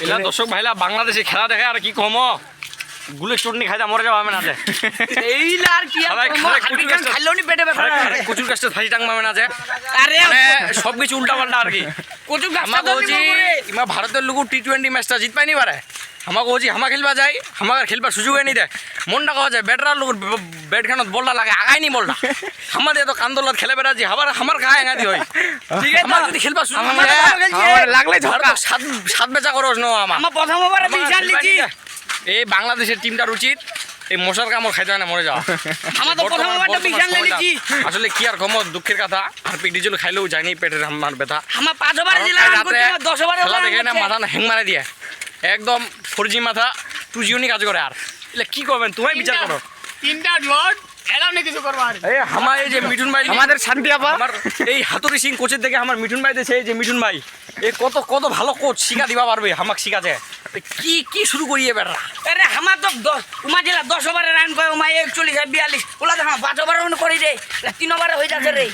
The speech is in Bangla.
এলা দর্শক ভাইলা বাংলাদেশে খেলা দেখে আর কি কম গুলের চটনি খাইতে মরে যাওয়া না যে এইলা আর কি খাইলো নি পেটে ব্যথা কচুর গাছটা ফাঁসি টাং মামে না যে আরে সবকিছু উল্টা পাল্টা আর কি কচুর গাছটা আমাকে বলছি ইমা ভারতের লোক টি20 ম্যাচটা জিত পাইনি পারে আমাকে বলছি হামা খেলবা যাই আমাকে খেলবার সুযোগ এনে দেয় মনটা কওয়া যায় ব্যাটার লোক ব্যাটখানত বলটা লাগে আগাইনি বলটা আমাদের এত কান্দোলন খেলে বেড়াচ্ছি আবার আমার গায়ে এঙাদি হয় ঠিক আছে আমার যদি খেলবার সুযোগ লাগলে সাত বেচা করস নো আমার প্রথম ওভারে বিশাল লিখি এই বাংলাদেশের টিমটার উচিত এই মশার কামড় খাইতে হয় না মরে যাওয়া আমার তো প্রথম ওভারটা বিশাল লিখি আসলে কি আর কম দুঃখের কথা আর পিডিজল খাইলেও যায়নি পেটের আমার ব্যথা আমার 5 ওভারে দিলাম 10 ওভারে খেলা দেখে না মাথা না হ্যাং মারা দিয়ে একদম 4G মাথা 2G কাজ করে আর এলে কি করবেন তুমি বিচার করো তিনটা লোড এলাও না কিছু করবা আর এই আমার এই যে মিঠুন ভাই আমাদের শান্তি আপা আমার এই হাতুড়ি সিং কোচের থেকে আমার মিঠুন ভাই দেছে এই যে মিঠুন ভাই এ কত কত ভালো কোচ শিখা দিবা পারবে আমাকে শিখাছে কি কি শুরু করিয়ে বেড়া আরে আমার তো তোমার জেলা 10 ওভারে রান কয় ওমা 41 42 ওলা দেখো 5 ওভারে করি রে 3 ওভারে হয়ে যাচ্ছে রে